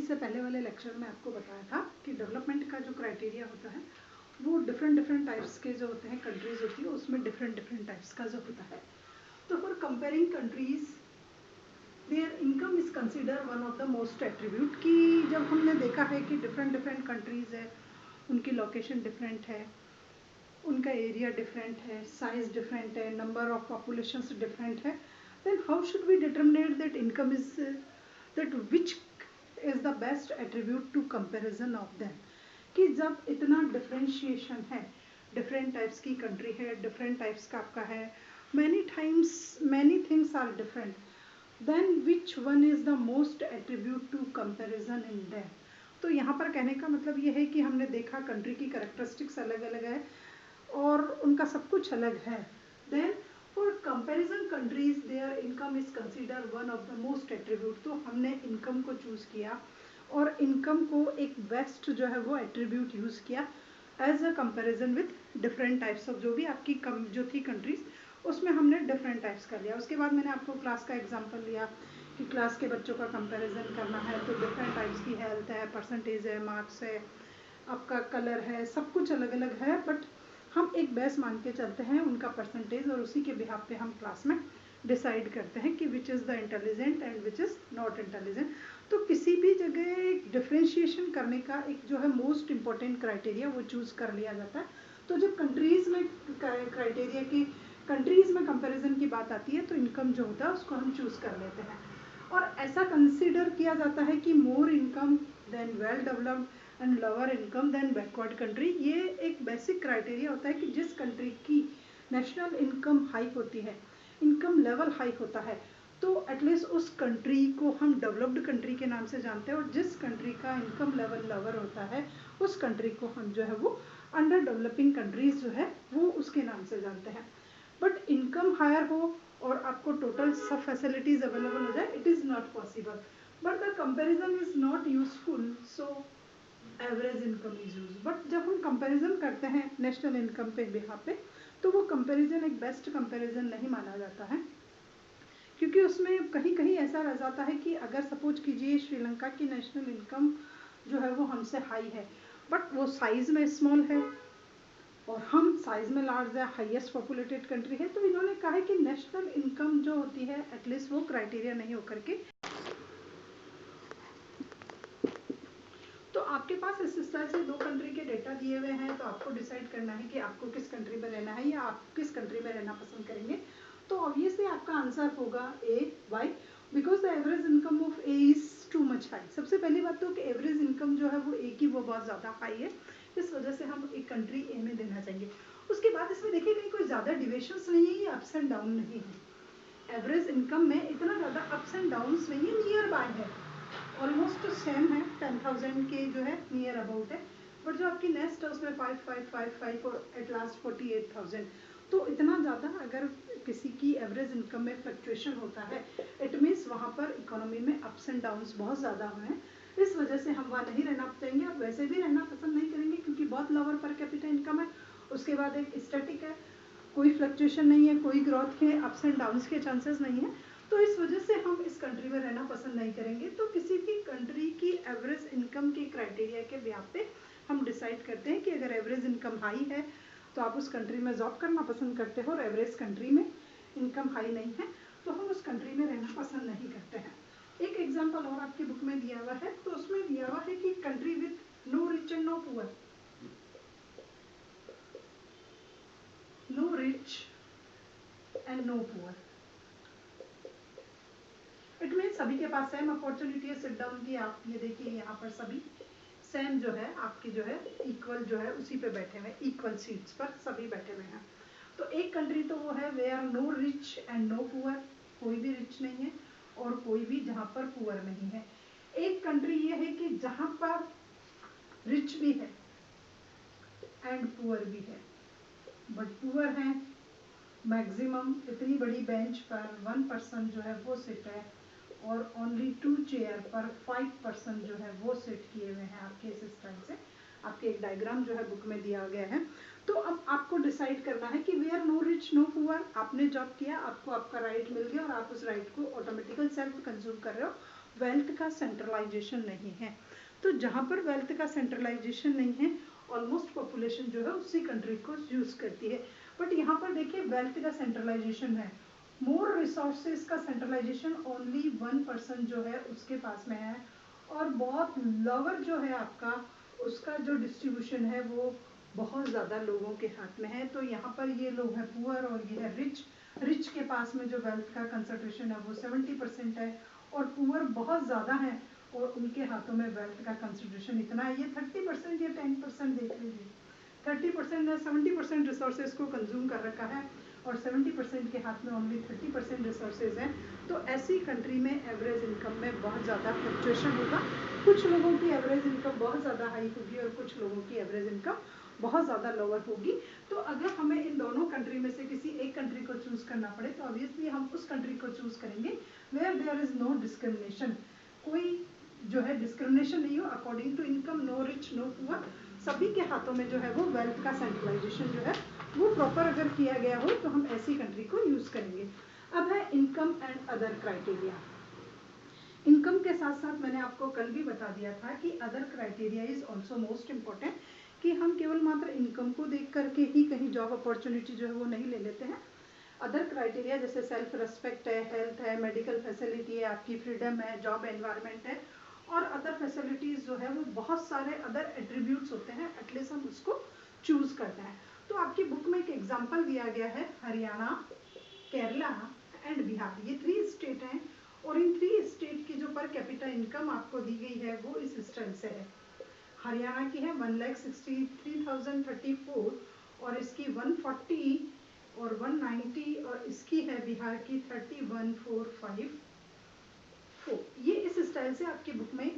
इससे पहले वाले लेक्चर में आपको बताया था कि डेवलपमेंट का जो क्राइटेरिया होता है वो डिफरेंट टाइप्स के जो होते हैं, कंट्रीज होती है उसमें डिफरेंट टाइप्स का जो होता है। तो for comparing countries their income is consider one of the most attribute, कि जब हमने देखा है कि डिफरेंट कंट्रीज है, उनकी लोकेशन डिफरेंट है, उनका एरिया डिफरेंट है, साइज डिफरेंट है, नंबर ऑफ पॉपुलेशंस डिफरेंट है, then how should we determinate that income is that which is the best attribute to comparison of them. कि जब इतना डिफरेंशिएशन है, डिफरेंट टाइप्स की कंट्री है, डिफरेंट टाइप्स का आपका है, many times many things are different, then which one is the most attribute to comparison in them. तो यहाँ पर कहने का मतलब ये है कि हमने देखा कंट्री की कैरेक्टरिस्टिक्स अलग अलग है और उनका सब कुछ अलग है। Then for comparison countries their income is consider one of the most attribute. तो हमने इनकम को चूज किया और इनकम को एक बेस्ट जो है वो एट्रीब्यूट यूज किया as a comparison with different types of, जो भी आपकी जो थी कंट्रीज उसमें हमने डिफरेंट टाइप्स कर लिया। उसके बाद मैंने आपको क्लास का एग्जांपल लिया कि क्लास के बच्चों का कंपैरिजन करना है तो डिफरेंट टाइप्स की हेल्थ है, परसेंटेज है, मार्क्स है, आपका कलर है, सब कुछ अलग अलग है, बट हम एक बेस मान के चलते हैं उनका परसेंटेज और उसी के बिहाफ पे हम क्लास में डिसाइड करते हैं कि which is the intelligent and which is not intelligent. तो किसी भी जगह डिफ्रेंशिएशन करने का एक जो है मोस्ट इम्पॉर्टेंट क्राइटेरिया वो चूज़ कर लिया जाता है। तो जब कंट्रीज़ में क्राइटेरिया की कंट्रीज़ में कंपैरिजन की बात आती है तो इनकम जो होता है उसको हम चूज़ कर लेते हैं और ऐसा कंसिडर किया जाता है कि more income then well developed and lower income then backward country. ये एक बेसिक क्राइटेरिया होता है कि जिस कंट्री की नेशनल इनकम हाई होती है, इनकम लेवल हाई होता है, तो एटलीस्ट उस कंट्री को हम डेवलप्ड कंट्री के नाम से जानते हैं और जिस कंट्री का इनकम लेवल लोअर होता है उस कंट्री को हम जो है वो अंडर डेवलपिंग कंट्रीज जो है वो उसके नाम से जानते हैं। बट इनकम हायर हो और आपको टोटल सब फैसिलिटीज अवेलेबल हो जाए, it is not possible, but the comparison is not useful, so average income is use. But जब हम कंपेरिजन करते हैं नेशनल इनकम पे बिहाफ पे तो वो कंपेरिजन एक बेस्ट कंपेरिजन नहीं माना जाता है, क्योंकि उसमें कहीं कहीं ऐसा रह जाता है कि अगर सपोज कीजिए श्रीलंका की नेशनल इनकम जो है वो हमसे हाई है बट वो साइज में स्मॉल है और हम साइज में लार्ज है, हाईएस्ट पॉपुलेटेड कंट्री है, तो इन्होंने कहा है कि नेशनल इनकम जो होती है एटलीस्ट वो क्राइटेरिया नहीं होकर के। तो आपके पास इस तरह से दो कंट्री के डेटा दिए हुए हैं तो आपको डिसाइड करना है कि आपको किस कंट्री में रहना है या आप किस कंट्री में रहना पसंद करेंगे। तो ऑब्वियसली आपका आंसर होगा A, Y, because the average income of A is too much high. सबसे पहली बात तो कि एवरेज इनकम जो है वो ए की वो बहुत ज़्यादा हाई है, इस वजह से हम एक कंट्री ए में देना चाहेंगे। उसके बाद इसमें देखिए कहीं कोई ज़्यादा डिविएशंस नहीं है या अप्स एंड डाउन नहीं है। एवरेज इनकम में इतना ज़्यादा अप्स एंड डाउन्स नहीं है, नियर बाय है, ऑलमोस्ट सेम है, 10,000 के जो है नियर अबाउट है, बट जो आपकी नेक्स्ट है उसमें 5,555 और एट लास्ट 48,000। तो इतना ज़्यादा अगर किसी की एवरेज इनकम में फ्लक्चुएशन होता है इट मीन्स वहाँ पर इकोनॉमी में अप्स एंड डाउन्स बहुत ज़्यादा हुए हैं, इस वजह से हम वहाँ नहीं रहना चाहेंगे और वैसे भी रहना पसंद नहीं करेंगे क्योंकि बहुत लोअर पर कैपिटा इनकम है। उसके बाद एक स्टैटिक है, कोई फ्लक्चुएशन नहीं है, कोई ग्रोथ के अप्स एंड डाउन्स के चांसेस नहीं है, तो इस वजह से हम इस कंट्री में रहना पसंद नहीं करेंगे। तो किसी भी कंट्री की एवरेज इनकम के क्राइटेरिया के बिहाफ पे हम डिसाइड करते हैं कि अगर एवरेज इनकम हाई है तो आप उस कंट्री में जॉब करना पसंद करते हो और एवरेज कंट्री में इनकम हाई नहीं है तो हम उस कंट्री में रहना पसंद नहीं करते हैं। एक एग्जाम्पल और आपकी बुक में दिया हुआ है, तो उसमें दिया हुआ है कि country with no rich and no poor, no rich and no poor, it mean सभी के पास सेम अपॉर्चुनिटी है सिट डाउन की। आप ये देखिए यहाँ पर सभी सेम जो है आपकी जो है इक्वल जो है उसी पे बैठे हुए, इक्वल सीट्स पर सभी बैठे हुए हैं। तो एक कंट्री तो वो है where no rich and no poor, कोई भी रिच नहीं है और कोई भी जहाँ पर पुअर नहीं है। एक कंट्री ये है कि जहाँ पर रिच भी है एंड पुअर भी है, बट पुअर है मैक्सिमम इतनी बड़ी बेंच पर 1 पर्सन जो है वो सिट है और ओनली 2 चेयर पर 5 पर्सन जो है वो सिट किए हुए हैं आपके इस स्टाइल से। आपके एक डायग्राम जो है बुक में दिया गया है। तो अब आपको डिसाइड करना है कि where no rich no poor, आपने जॉब किया, आपको आपका राइट मिल गया और आप उस राइट को ऑटोमेटिकल सेल्फ कंज्यूम कर रहे हो वेल्थ का सेंट्रलाइजेशन नहीं है। तो जहाँ पर वेल्थ का सेंट्रलाइजेशन नहीं है, ऑलमोस्ट पॉपुलेशन जो है उसी कंट्री को यूज करती है। बट यहाँ पर देखिए वेल्थ का सेंट्रलाइजेशन है, मोर रिसोर्सेज का सेंट्रलाइजेशन ओनली 1% जो है उसके पास में है, और बहुत लोअर जो है आपका उसका जो डिस्ट्रीब्यूशन है वो बहुत ज़्यादा लोगों के हाथ में है। तो यहाँ पर ये लोग हैं पुअर और ये है रिच। रिच के पास में जो वेल्थ का कंसंट्रेशन है वो 70% है, और पुअर बहुत ज़्यादा है और उनके हाथों में वेल्थ का कंसंट्रेशन इतना है। ये 30% या 10% देख लीजिए, 30% या 70% रिसोर्सेज को कंज्यूम कर रखा है और 70% के हाथ में ओनली 30% रिसोर्सेज हैं। तो ऐसी कंट्री में एवरेज इनकम में बहुत ज़्यादा फ्लक्चुएशन होगा। कुछ लोगों की एवरेज इनकम बहुत ज़्यादा हाई होगी और कुछ लोगों की एवरेज इनकम बहुत ज़्यादा लोअर होगी। तो अगर हमें इन दोनों कंट्री में से किसी एक कंट्री को चूज़ करना पड़े तो ऑब्वियसली हम उस कंट्री को चूज़ करेंगे where there is no discrimination, कोई जो है डिस्क्रिमिनेशन नहीं हो, according to income, no rich no poor, सभी के हाथों में जो है वो वेल्थ का सेंट्रलाइजेशन जो है वो प्रॉपर अगर किया गया हो तो हम ऐसी कंट्री को यूज़ करेंगे। अब है income and other criteria. Income के साथ साथ मैंने आपको कल भी बता दिया था कि other criteria is also most important, कि हम केवल मात्र इनकम को देख करके ही कहीं जॉब अपॉर्चुनिटी जो है वो नहीं ले लेते हैं। अदर क्राइटेरिया जैसे सेल्फ रिस्पेक्ट है, हेल्थ है, मेडिकल फैसिलिटी है, आपकी फ्रीडम है, जॉब एनवायरनमेंट है, और अदर फैसिलिटीज़ जो है वो बहुत सारे अदर एट्रीब्यूट्स होते हैं, एटलीस्ट हम उसको चूज़ करते हैं। तो आपकी बुक में एक एग्जाम्पल दिया गया है, हरियाणा, केरला एंड बिहार, ये 3 स्टेट हैं, और इन 3 स्टेट की जो पर कैपिटा इनकम आपको दी गई है वो इस स्टाइल से है। हरियाणा की है 1,63,034 और इसकी 140 और 190, और इसकी है बिहार की 31,454। ये इस स्टाइल से आपकी बुक में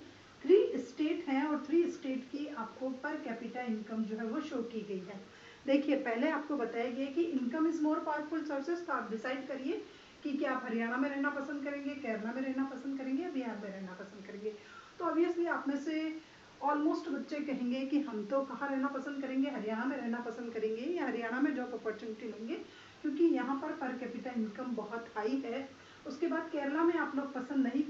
3 स्टेट हैं और 3 स्टेट की आपको पर कैपिटा इनकम जो है वो शो की गई है। देखिए पहले आपको बताया गया कि income is more powerful sources, तो आप डिसाइड करिए कि क्या आप हरियाणा में रहना पसंद करेंगे, केरला में रहना पसंद करेंगे या बिहार में रहना पसंद करेंगे। तो ऑब्वियसली आप में से ऑलमोस्ट बच्चे कहेंगे कि हम तो कहाँ रहना पसंद करेंगे, हरियाणा में रहना पसंद करेंगे या हरियाणा में जॉब अपॉर्चुनिटी लेंगे, क्योंकि यहाँ पर कैपिटा इनकम बहुत हाई है। उसके बाद केरला में आप लोग पसंद नहीं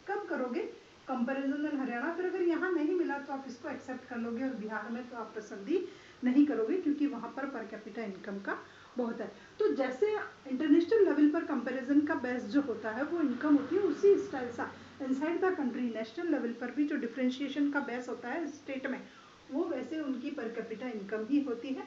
कब करोगे, कंपैरिजन इन हरियाणा, फिर अगर यहाँ नहीं मिला तो आप इसको एक्सेप्ट कर लोगे, और बिहार में तो आप पसंद ही नहीं करोगे क्योंकि वहाँ पर कैपिटा इनकम का बहुत है। तो जैसे इंटरनेशनल लेवल पर कंपैरिजन का बेस जो होता है वो इनकम होती है, उसी स्टाइल सा inside the country national level पर भी जो डिफरेंशिएशन का बेस होता है स्टेट में, वो वैसे उनकी पर कैपिटा इनकम ही होती है।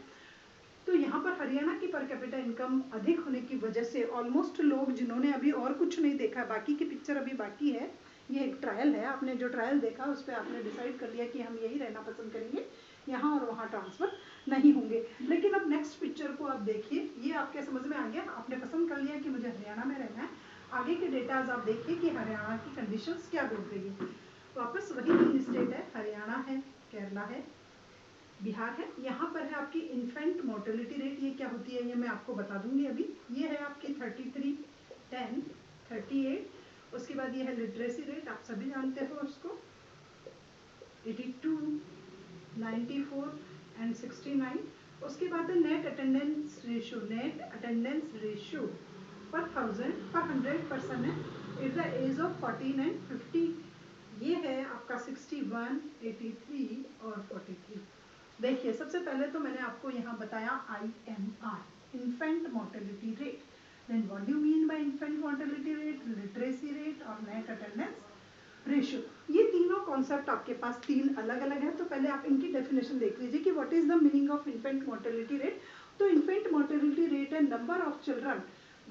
तो यहाँ पर हरियाणा की पर कैपिटा इनकम अधिक होने की वजह से ऑलमोस्ट लोग जिन्होंने अभी और कुछ नहीं देखा, बाकी की पिक्चर अभी बाकी है, ये एक ट्रायल है, आपने जो ट्रायल देखा उस पर आपने डिसाइड कर लिया कि हम यही रहना पसंद करेंगे, यहाँ और वहाँ ट्रांसफर नहीं होंगे। लेकिन अब नेक्स्ट पिक्चर को आप देखिए, ये आपके समझ में आ गया, आपने पसंद कर लिया कि मुझे हरियाणा में रहना है, आगे के डेटाज आप देखिए कि हरियाणा की कंडीशंस क्या बोल रही है। वापस वही 3 स्टेट है, हरियाणा है, केरला है, बिहार है। यहाँ पर है आपकी इन्फेंट मोर्टेलिटी रेट, ये क्या होती है ये मैं आपको बता दूंगी अभी। ये है आपकी 33, 10, 38, उसके बाद ये है लिटरेसी रेट, आप सभी जानते हो उसको, 82, 94 एंड 69। उसके बाद है net attendance ratio, net attendance ratio पर 1000 पर 100 पर्सन है at the age of 14 and 50, ये है आपका 61, 83 और 43। देखिए सबसे पहले तो मैंने आपको यहाँ बताया IMR, infant mortality rate, then what do you mean by infant mortality rate, literacy rate और नेट अटेंडेंस रेशियो। ये तीनों कॉन्सेप्ट आपके पास 3 अलग अलग है, तो पहले आप इनकी डेफिनेशन देख लीजिए कि what is the meaning of infant mortality rate. तो इन्फेंट मोर्टेलिटी रेट है number of children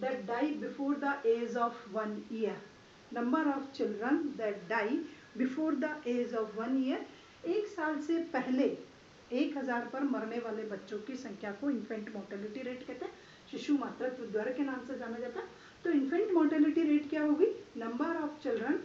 that die before the age of 1 year, number of children that die before the age of 1 year, 1 साल से पहले 1000 पर मरने वाले बच्चों की संख्या को इन्फेंट मोर्टेलिटी रेट कहते हैं, शिशु मातृत्व दर के नाम से जाना जाता है। तो इन्फेंट मोर्टेलिटी रेट क्या होगी, number of children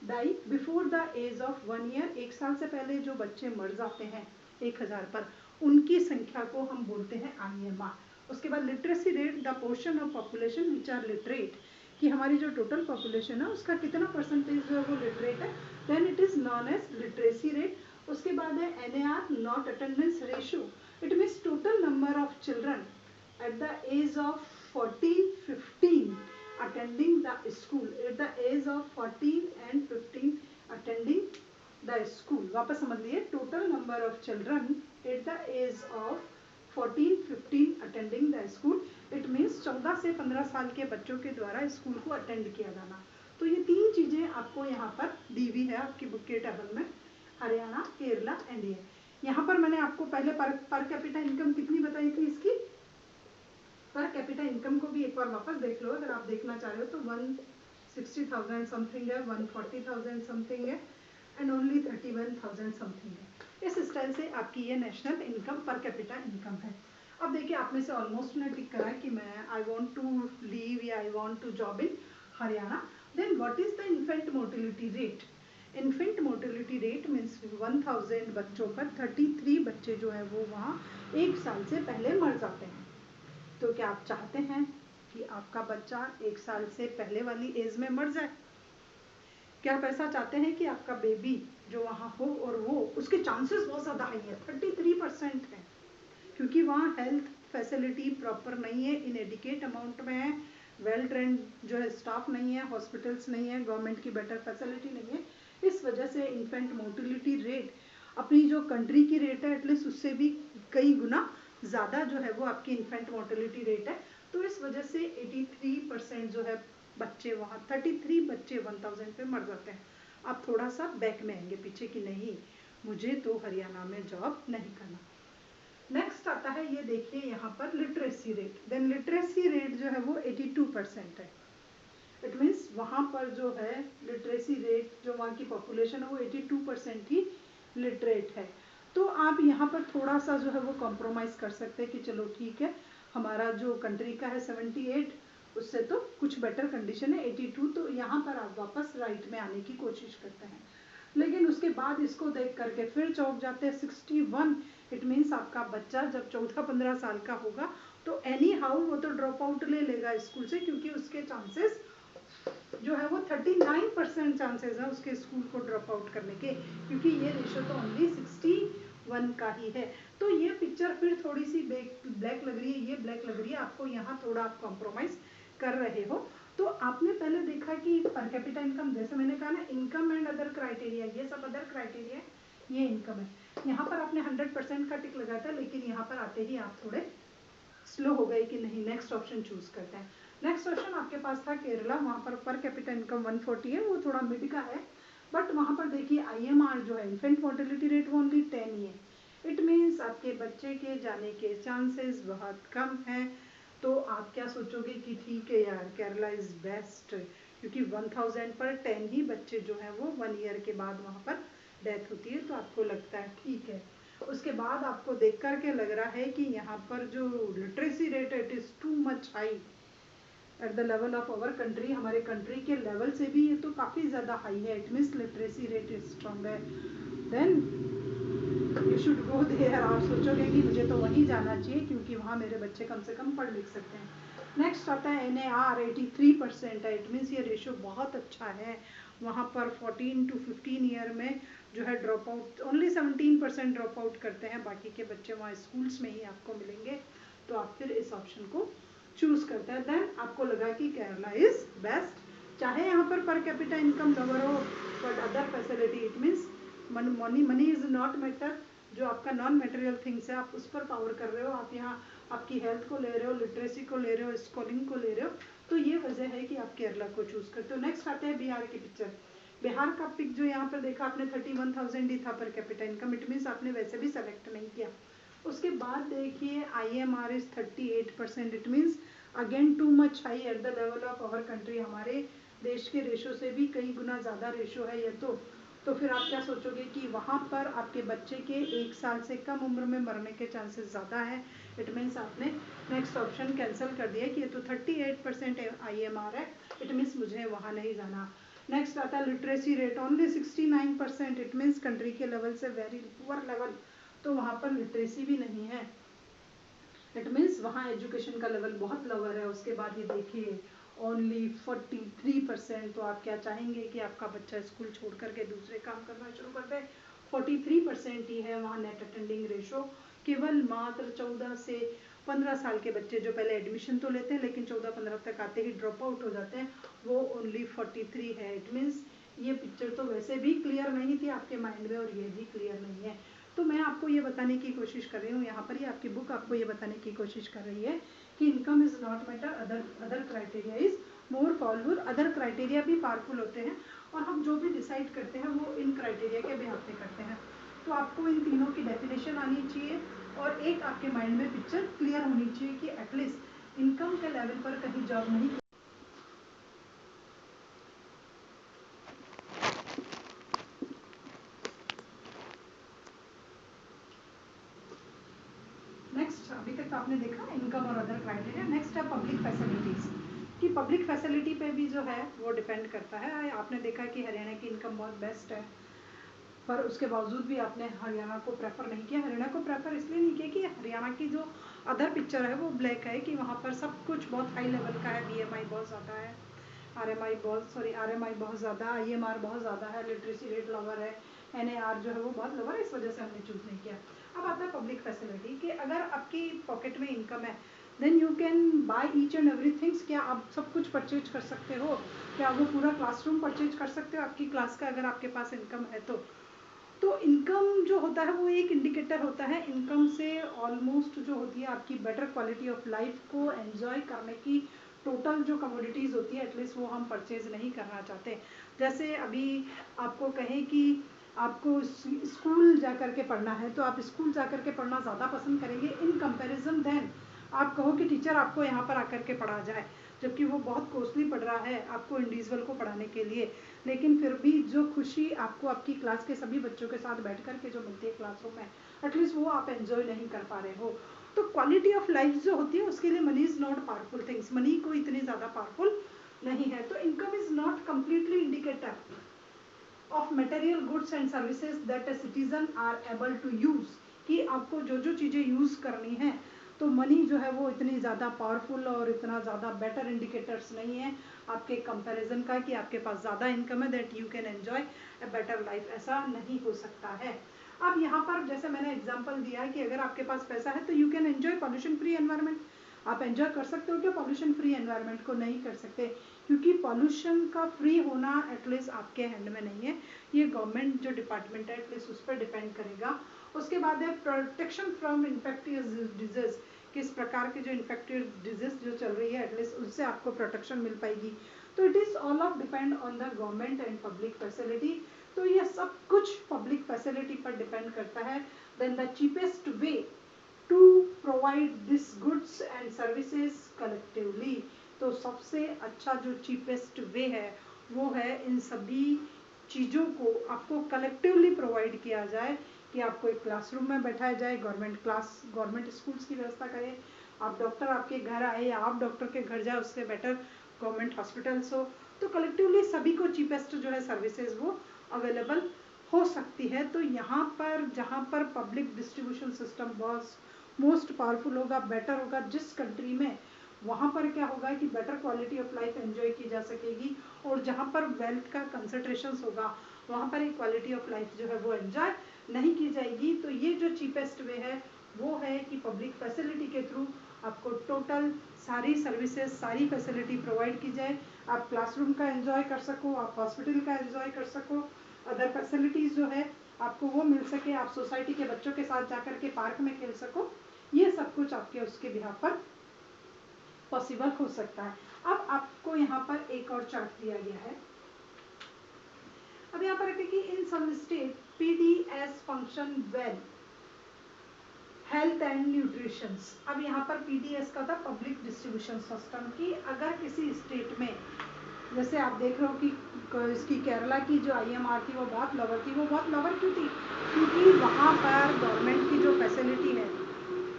die before the age of 1 year, 1 साल से पहले जो बच्चे मर जाते हैं 1000 पर, उनकी संख्या को हम बोलते हैं IMR। उसके बाद literacy rate, the portion of population which are literate, कि हमारी जो टोटल पॉपुलेशन है उसका कितना परसेंटेज जो है वो लिटरेट है, then it is non age literacy rate. उसके बाद है NAR, not attendance ratio, it means total number of children at the age of 14, 15, attending the school at the age of 14 and 15 attending the school. वापस समझ लिए, total number of children at the age of 14, 15 attending the school. It means 14 से 15 साल के बच्चों के द्वारा school को अटेंड किया जाना. तो ये तीन चीजें आपको यहाँ पर दी हुई है आपकी बुक के टेबल में, हरियाणा, केरला एंड ये. यहाँ पर मैंने आपको पहले पर कैपिटा इनकम कितनी बताई थी इसकी. पर कैपिटा इनकम को भी एक बार वापस देख लो अगर आप देखना चाह रहे हो तो 160,000 समथिंग है, 140,000 समथिंग है एंड ओनली 31,000 समथिंग है. इस स्टाइल से आपकी ये national income per capita income है. अब देखिए आप में से ऑलमोस्ट ने टिक करा कि मैं आई वांट टू लीव या I want to job in Haryana. Then what is the infant mortality rate. Infant mortality rate means 1000 बच्चों पर 33 बच्चे जो है वो वहाँ 1 साल से पहले मर जाते हैं. तो क्या आप चाहते हैं कि आपका बच्चा 1 साल से पहले वाली एज में मर जाए. क्या आप ऐसा चाहते हैं कि आपका बेबी जो वहाँ हो और वो उसके चांसेस बहुत ज़्यादा हाई है, 33% है, क्योंकि वहाँ हेल्थ फैसिलिटी प्रॉपर नहीं है, इनएडिकेट अमाउंट में है, वेल ट्रेंड जो है स्टाफ नहीं है, हॉस्पिटल्स नहीं है, गवर्नमेंट की बेटर फैसिलिटी नहीं है. इस वजह से इन्फेंट मोर्टेलिटी रेट अपनी जो कंट्री की रेट है एटलीस्ट उससे भी कई गुना ज़्यादा जो है वो आपकी इन्फेंट मोर्टेलिटी रेट है. तो इस वजह से 83% जो है बच्चे वहाँ 33 बच्चे 1000 पे मर जाते हैं. आप थोड़ा सा बैक में आएंगे पीछे कि नहीं मुझे तो हरियाणा में जॉब नहीं करना. नेक्स्ट आता है ये देखिए यहाँ पर literacy rate. Then literacy rate जो है वो 82% है. इट मीन्स वहाँ पर जो है लिटरेसी रेट जो वहाँ की पॉपुलेशन है वो 82% ही लिटरेट है. तो आप यहाँ पर थोड़ा सा जो है वो कॉम्प्रोमाइज़ कर सकते हैं कि चलो ठीक है हमारा जो कंट्री का है 78 उससे तो कुछ बेटर कंडीशन है 82. तो यहाँ पर आप वापस राइट में आने की कोशिश करते हैं, लेकिन उसके बाद इसको देख करके फिर चौंक जाते हैं 61. इट मीन्स आपका बच्चा जब 14-15 साल का होगा तो एनी हाउ वो तो ड्रॉप आउट ले लेगा स्कूल से, क्योंकि उसके चांसेस जो है वो 39% चांसेस है उसके स्कूल को ड्रॉप आउट करने के, क्योंकि ये रेशो तो ओनली 61 का ही है. तो ये पिक्चर फिर थोड़ी सी ब्लैक लग रही है, ये ब्लैक लग रही है आपको, यहाँ थोड़ा आप कॉम्प्रोमाइज कर रहे हो. तो आपने पहले देखा कि पर कैपिटा इनकम जैसे मैंने कहा ना इनकम एंड अदर क्राइटेरिया, ये सब अदर क्राइटेरिया है, ये इनकम है. यहाँ पर आपने 100% का टिक लगाया था, लेकिन यहाँ पर आते ही आप थोड़े स्लो हो गए कि नहीं नेक्स्ट ऑप्शन चूज करते हैं. नेक्स्ट ऑप्शन आपके पास था केरला, वहाँ पर कैपिटा इनकम 140 है, वो थोड़ा मिड का है, बट वहाँ पर देखिए IMR जो है इन्फेंट मोर्टेलिटी रेट वो ओनली 10 ही है. इट मीन्स आपके बच्चे के जाने के चांसेस बहुत कम है. तो आप क्या सोचोगे कि ठीक है यार केरला इज बेस्ट, क्योंकि 1000 पर 10 ही बच्चे जो हैं वो 1 ईयर के बाद वहाँ पर डेथ होती है. तो आपको लगता है ठीक है. उसके बाद आपको देख करके लग रहा है कि यहाँ पर जो लिटरेसी रेट है it is too much high at the level of our country. हमारे कंट्री के लेवल से भी ये तो काफ़ी ज़्यादा हाई है. It means literacy rate is strong है. Then you should go there. आप सोचोगे कि मुझे तो वहीं जाना चाहिए क्योंकि वहाँ मेरे बच्चे कम से कम पढ़ लिख सकते हैं. नेक्स्ट आता है NAR 83% है. इट मीन्स ये रेशो बहुत अच्छा है. वहाँ पर 14 to 15 ईयर में जो है drop out only 17% drop out करते हैं, बाकी के बच्चे वहाँ स्कूल्स में ही आपको मिलेंगे. तो आप फिर इस ऑप्शन को चूज करते हैं. देन आपको लगा कि केरला इज बेस्ट, चाहे यहाँ पर कैपिटा इनकम लोअर हो but other facility. It means money is not matter. जो आपका नॉन मटेरियल थिंग्स है आप उस पर पावर कर रहे हो. आप यहाँ आपकी हेल्थ को ले रहे हो, लिटरेसी को ले रहे हो, स्कूलिंग को ले रहे हो. तो ये वजह है कि आप केरला को चूज करते हो. नेक्स्ट आते हैं बिहार की पिक्चर. बिहार का पिक जो यहाँ पर देखा आपने 31,000 ही था per capita income. It means आपने वैसे भी सेलेक्ट नहीं किया. उसके बाद देखिए IMR is 38%. It means again too much high at the level of our country. हमारे देश के रेशो से भी कई गुना ज़्यादा रेशो है ये तो फिर आप क्या सोचोगे कि वहाँ पर आपके बच्चे के 1 साल से कम उम्र में मरने के चांसेस ज़्यादा है. इट मीन्स आपने नेक्स्ट ऑप्शन कैंसिल कर दिया कि ये तो 38% IMR है. इट मीन्स मुझे वहाँ नहीं जाना. नेक्स्ट आता है literacy rate only 69%. It means country के लेवल से वेरी पुअर लेवल, तो वहाँ पर लिटरेसी भी नहीं है. इट मीन्स वहाँ एजुकेशन का लेवल बहुत लोअर है. उसके बाद ये देखिए ओनली 43%. तो आप क्या चाहेंगे कि आपका बच्चा स्कूल छोड़ करके दूसरे काम करना शुरू कर दे. 43% ही है वहाँ नेट अटेंडिंग रेशो. केवल मात्र 14 से 15 साल के बच्चे जो पहले एडमिशन तो लेते हैं लेकिन 14-15 तक आते ही ड्रॉप आउट हो जाते हैं, वो ओनली 43 है। इट मीन्स ये पिक्चर तो वैसे भी क्लियर नहीं थी आपके माइंड में और ये भी क्लियर नहीं है। तो मैं आपको ये बताने की कोशिश कर रही हूँ, यहाँ पर ही आपकी बुक आपको ये बताने की कोशिश कर रही है कि income is not matter, other criteria is more powerful. Other criteria भी पावरफुल होते हैं और हम जो भी डिसाइड करते हैं वो इन क्राइटेरिया के बिहाफ पे करते हैं। तो आपको इन तीनों की डेफिनेशन आनी चाहिए और एक आपके माइंड में पिक्चर क्लियर होनी चाहिए कि एटलीस्ट इनकम के लेवल पर कहीं जॉब नहीं। नेक्स्ट, अभी तक तो आपने देखा इनकम और अदर क्राइटेरिया। नेक्स्ट है पब्लिक फैसिलिटीज, कि पब्लिक फैसिलिटी पे भी जो है वो डिपेंड करता है। आपने देखा कि हरियाणा की इनकम बहुत बेस्ट है, पर उसके बावजूद भी आपने हरियाणा को प्रेफर नहीं किया। हरियाणा को प्रेफर इसलिए नहीं किया कि हरियाणा की जो अदर पिक्चर है वो ब्लैक है, कि वहाँ पर सब कुछ बहुत हाई लेवल का है, BMI बहुत ज़्यादा है, RMI बहुत ज़्यादा, IMR बहुत ज़्यादा है, लिटरेसी रेट लोअर है, NAR जो है वो बहुत लोअर है, इस वजह से हमने चूज़ नहीं किया। अब आता है पब्लिक फैसिलिटी, कि अगर आपकी पॉकेट में इनकम है then you can buy each and every things. क्या आप सब कुछ परचेज कर सकते हो? क्या वो पूरा क्लासरूम परचेज कर सकते हो आपकी क्लास का, अगर आपके पास इनकम है तो इनकम जो होता है वो एक इंडिकेटर होता है। इनकम से ऑलमोस्ट जो होती है आपकी बेटर क्वालिटी ऑफ लाइफ को एंजॉय करने की टोटल जो कमोडिटीज़ होती है एटलीस्ट वो हम परचेज नहीं करना चाहते। जैसे अभी आपको कहें कि आपको स्कूल जा कर के पढ़ना है तो आप स्कूल जा कर के पढ़ना ज़्यादा पसंद करेंगे इन कंपैरिजन देन आप कहो कि टीचर आपको यहाँ पर आकर के पढ़ा जाए, जबकि वो बहुत कॉस्टली पढ़ रहा है आपको इंडिविजुअल को पढ़ाने के लिए, लेकिन फिर भी जो खुशी आपको आपकी क्लास के सभी बच्चों के साथ बैठ कर के जो मिलती है क्लासरूम में, एटलीस्ट वो आप एंजॉय नहीं कर पा रहे हो। तो क्वालिटी ऑफ लाइफ जो होती है उसके लिए money is not powerful things, money को इतनी ज़्यादा पावरफुल नहीं है। तो income is not completely indicator of material goods and services that a citizen are able to use, कि आपको जो जो चीज़ें यूज़ करनी है, तो मनी जो है वो इतनी ज़्यादा पावरफुल और इतना ज़्यादा बेटर इंडिकेटर्स नहीं है आपके कंपैरिजन का कि आपके पास ज़्यादा इनकम है that you can enjoy a better life, ऐसा नहीं हो सकता है। अब यहाँ पर जैसे मैंने एग्जांपल दिया कि अगर आपके पास पैसा है तो you can enjoy pollution free environment, आप एंजॉय कर सकते हो क्या पॉल्यूशन फ्री एनवायरनमेंट को? नहीं कर सकते, क्योंकि पॉल्यूशन का फ्री होना एटलीस्ट आपके हैंड में नहीं है, ये गवर्नमेंट जो डिपार्टमेंट है एटलीस्ट उस पर डिपेंड करेगा। उसके बाद है प्रोटेक्शन फ्रॉम इन्फेक्टियस डिजीज, किस प्रकार की जो इन्फेक्टिव डिजीज जो चल रही है एटलीस्ट उससे आपको प्रोटेक्शन मिल पाएगी। तो it is all of depend on the government and public facility. तो ये सब कुछ पब्लिक फैसिलिटी पर डिपेंड करता है। Then the cheapest way to provide this goods and services collectively, तो सबसे अच्छा जो चीपेस्ट वे है वो है इन सभी चीज़ों को आपको कलेक्टिवली प्रोवाइड किया जाए, कि आपको एक क्लासरूम में बैठाया जाए, गवर्नमेंट स्कूल्स की व्यवस्था करें, आप डॉक्टर आपके घर आए या आप डॉक्टर के घर जाए, उससे बेटर गवर्नमेंट हॉस्पिटल्स हो, तो कलेक्टिवली सभी को चीपेस्ट जो है सर्विसेज वो अवेलेबल हो सकती है। तो यहाँ पर जहाँ पर पब्लिक डिस्ट्रीब्यूशन सिस्टम बहुत मोस्ट पावरफुल होगा, बेटर होगा जिस कंट्री में, वहाँ पर क्या होगा कि better quality of life enjoy की जा सकेगी, और जहाँ पर वेल्थ का कंसंट्रेशन होगा वहाँ पर एक क्वालिटी ऑफ लाइफ जो है वो एंजॉय नहीं की जाएगी। तो ये जो चीपेस्ट वे है वो है कि पब्लिक फैसिलिटी के थ्रू आपको टोटल सारी सर्विसेज सारी फैसिलिटी प्रोवाइड की जाए, आप क्लासरूम का एंजॉय कर सको, आप हॉस्पिटल का एंजॉय कर सको, अदर फैसिलिटीज़ जो है आपको वो मिल सके, आप सोसाइटी के बच्चों के साथ जाकर के पार्क में खेल सको, ये सब कुछ आपके उसके बिहाफ पर पॉसिबल हो सकता है। अब आपको यहाँ पर एक और चार्ट दिया गया है। अब यहाँ पर कि in some state PDS function well, health and nutrition. अब यहाँ पर PDS का था पब्लिक डिस्ट्रीब्यूशन सिस्टम, की अगर किसी स्टेट में, जैसे आप देख रहे हो कि इसकी केरला की जो IMR थी वो बहुत लोअर थी, वो बहुत लोअर क्यों थी? क्योंकि वहाँ पर गवर्नमेंट की जो फैसिलिटी है,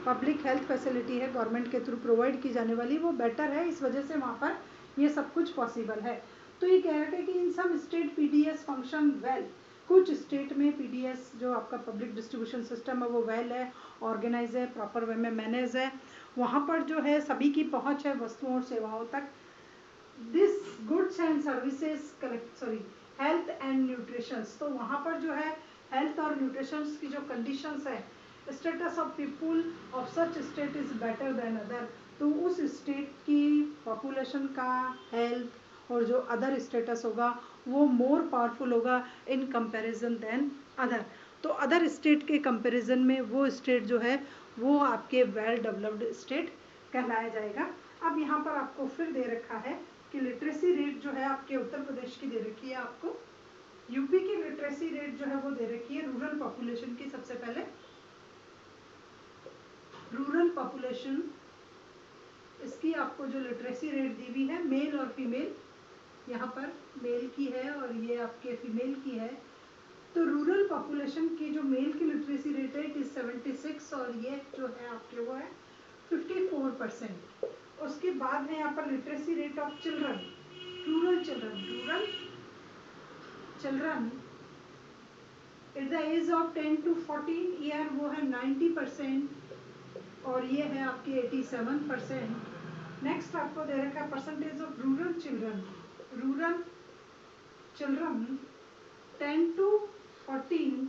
पब्लिक हेल्थ फैसिलिटी है गवर्नमेंट के थ्रू प्रोवाइड की जाने वाली, वो बेटर है, इस वजह से वहाँ पर ये सब कुछ पॉसिबल है। तो ये कह रहा है कि in some state PDS function well, कुछ स्टेट में PDS जो आपका पब्लिक डिस्ट्रीब्यूशन सिस्टम है वो वेल है, ऑर्गेनाइज है, प्रॉपर वे में मैनेज है, वहाँ पर जो है सभी की पहुँच है वस्तुओं और सेवाओं तक। This goods and services health and nutrition, तो वहाँ पर जो है हेल्थ और न्यूट्रिशन की जो कंडीशंस है status of people of such state is better than other, तो उस स्टेट की पॉपुलेशन का हेल्थ और जो अदर स्टेटस होगा वो मोर पावरफुल होगा इन कंपैरिजन देन अदर। तो अदर स्टेट के कंपैरिजन में वो स्टेट जो है वो आपके वेल डेवलप्ड स्टेट कहलाया जाएगा। अब यहाँ पर आपको फिर दे रखा है कि लिटरेसी रेट जो है आपके उत्तर प्रदेश की दे रखी है, आपको यूपी की लिटरेसी रेट जो है वो दे रखी है रूरल पॉपुलेशन की। सबसे पहले रूरल पॉपुलेशन, इसकी आपको जो लिटरेसी रेट दी हुई है मेल और फीमेल, यहाँ पर मेल की है और ये आपके फीमेल की है। तो रूरल पॉपुलेशन की जो मेल की लिटरेसी रेट है इट इज 76 और ये जो है आपके वो है 54%। उसके बाद है यहाँ पर literacy rate of children, rural children at the age of 10 to 14 year वो है 90% और ये है आपके 87%। नेक्स्ट आपको दे रखा है percentage of rural children 10 to 14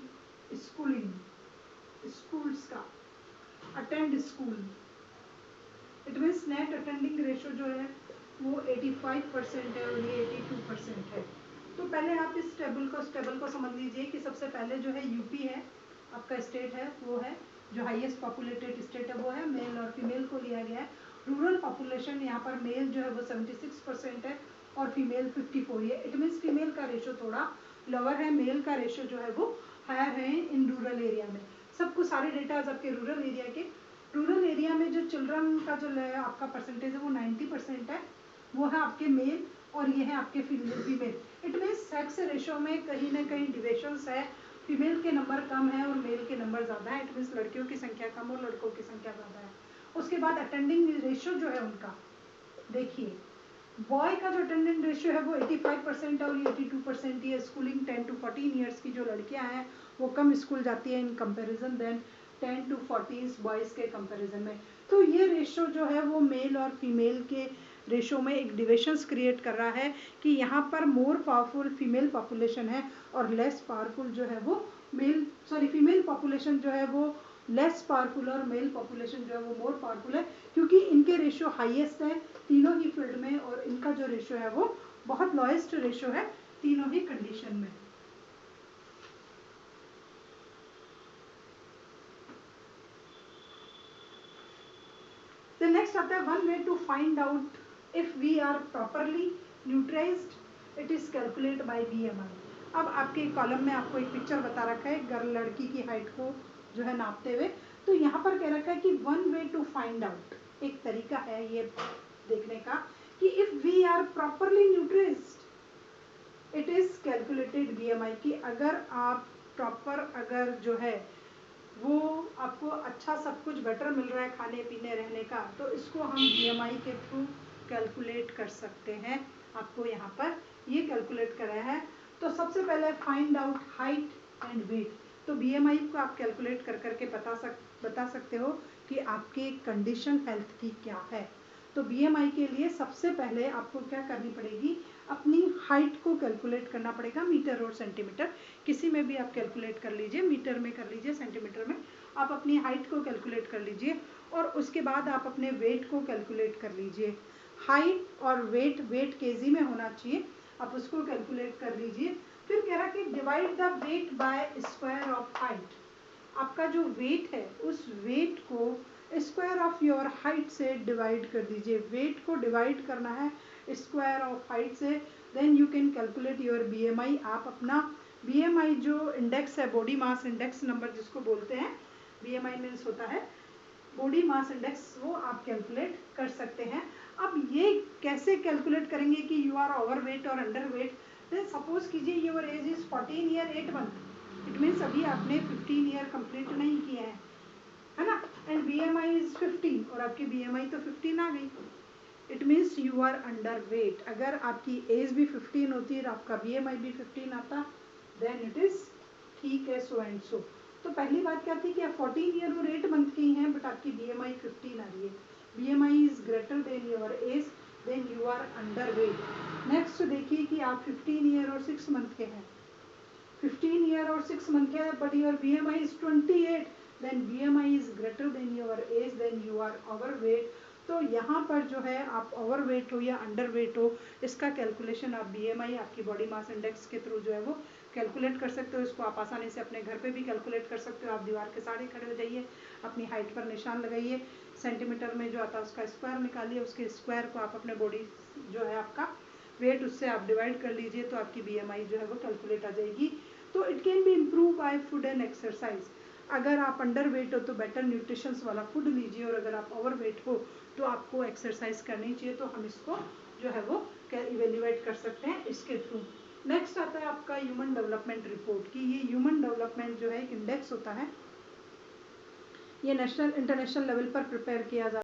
schools का attend school, it means net attending ratio जो है वो 85% है और ये 82% है। तो पहले आप इस टेबल को समझ लीजिए कि सबसे पहले जो है यूपी है आपका स्टेट है, वो है जो हाईएस्ट पॉपुलेटेड स्टेट है, वो है मेल और फीमेल को लिया गया है। रूरल पॉपुलेशन यहाँ पर मेल जो है वो 76% है और फीमेल 54 है। इट मीन्स फीमेल का रेशो थोड़ा लोअर है, मेल का रेशो जो है वो हायर है इन रूरल एरिया में। सब कुछ सारे डेटाज आपके रूरल एरिया के। रूरल एरिया में जो चिल्ड्रन का जो आपका परसेंटेज है वो 90% है, वो है आपके मेल और ये है आपके female. It means sex ratio में कहीं ना कहीं डिविएशंस है, फीमेल के नंबर कम है और मेल के नंबर ज़्यादा है। इट मीन्स लड़कियों की संख्या कम और लड़कों की संख्या ज़्यादा है। उसके बाद अटेंडिंग रेशो जो है उनका देखिए, बॉय का जो अटेंडेंट रेशियो है वो 85% है और ये 82% ही है। स्कूलिंग 10 to 14 ईयर्स की जो लड़कियां हैं वो कम स्कूल जाती है in comparison then 10 to 14 boys के कंपैरिजन में। तो ये रेशो जो है वो मेल और फीमेल के रेशो में एक डिविजन्स क्रिएट कर रहा है कि यहाँ पर मोर पावरफुल फीमेल पॉपुलेशन है और लेस पावरफुल जो है वो फीमेल पॉपुलेशन जो है वो लेस पावरफुल और मेल पॉपुलेशन जो है वो मोर पावरफुल है, क्योंकि इनके रेशियो हाईएस्ट है तीनों ही फील्ड में और इनका जो रेशियो है वो बहुत लोएस्ट रेशियो है तीनों ही कंडीशन में। The next आता है one way to find out if we are properly nutritious, it is calculated by BMI। अब आपके कॉलम में आपको एक पिक्चर बता रखा है गर्ल लड़की की हाइट को जो है नापते हुए। तो यहाँ पर कह रखा है कि one way to find out, एक तरीका है ये देखने का कि if we are properly nourished it is calculated BMI की अगर आप प्रॉपर अगर जो है वो आपको अच्छा सब कुछ बेटर मिल रहा है खाने पीने रहने का, तो इसको हम BMI के थ्रू कैलकुलेट कर सकते हैं। आपको यहाँ पर ये कैलकुलेट कराया है। तो सबसे पहले find out height and weight. तो BMI को आप कैलकुलेट कर करके बता सकते हो कि आपकी कंडीशन हेल्थ की क्या है। तो BMI के लिए सबसे पहले आपको क्या करनी पड़ेगी, अपनी हाइट को कैलकुलेट करना पड़ेगा मीटर और सेंटीमीटर, किसी में भी आप कैलकुलेट कर लीजिए, मीटर में कर लीजिए, सेंटीमीटर में आप अपनी हाइट को कैलकुलेट कर लीजिए और उसके बाद आप अपने वेट को कैलकुलेट कर लीजिए। हाइट और वेट केजी में होना चाहिए, आप उसको कैलकुलेट कर लीजिए। फिर कह रहा कि divide the weight by square of height. आपका जो वेट है उस वेट को स्क्वायर ऑफ योर हाइट से डिवाइड कर दीजिए। वेट को डिवाइड करना है स्क्वायर ऑफ हाइट से, then you can calculate your BMI। आप अपना BMI जो इंडेक्स है, बॉडी मास इंडेक्स नंबर जिसको बोलते हैं, BMI मीन्स होता है बॉडी मास इंडेक्स, वो आप कैलकुलेट कर सकते हैं। अब ये कैसे कैलकुलेट करेंगे कि यू आर ओवर वेट और अंडर वेट। देन सपोज कीजिए your age is 14 year 8 month, it means अभी आपने 15 ईयर कंप्लीट नहीं किए हैं, है ना, एंड BMI इज 15 और आपकी BMI तो 15 आ गई, it means you are underweight. अगर आपकी एज भी 15 होती है और आपका BMI भी 15 आता, देन इट इज ठीक है, सो एंड सो। तो पहली बात क्या थी कि आप 14 ईयर और 8 मंथ की हैं बट आपकी BMI 15 आ रही है। BMI is greater than your age, then you are underweight. Next देखिए कि आप 15 ईयर और 6 मंथ के हैं, 15 ईयर और 6 मंथ के हैं but your BMI is 28, then BMI is greater than your age, then you are overweight. तो यहाँ पर जो है आप ओवरवेट हो या अंडरवेट हो, इसका कैलकुलेशन आप BMI आपकी बॉडी मास इंडेक्स के थ्रू जो है वो कैलकुलेट कर सकते हो। इसको आप आसानी से अपने घर पे भी कैलकुलेट कर सकते हो। आप दीवार के सामने खड़े हो जाइए, अपनी हाइट पर निशान लगाइए, सेंटीमीटर में जो आता है उसका स्क्वायर निकालिए, उसके स्क्वायर को आप अपने बॉडी जो है आपका वेट उससे आप डिवाइड कर लीजिए, तो आपकी BMI जो है वो कैलकुलेट आ जाएगी। तो it can be improve bye food and exercise. अगर आप अंडर वेट हो तो बेटर न्यूट्रिशंस वाला फूड लीजिए, और अगर आप ओवर वेट हो तो आपको एक्सरसाइज करनी चाहिए। तो हम इसको जो है वो इवेल्युएट कर सकते हैं इसके थ्रू। नेक्स्ट आता है आपका ह्यूमन डेवलपमेंट रिपोर्ट की। ये ह्यूमन डेवलपमेंट जो है एक इंडेक्स होता है, ये नेशनल इंटरनेशनल लेवल पर प्रिपेयर किया जाता है।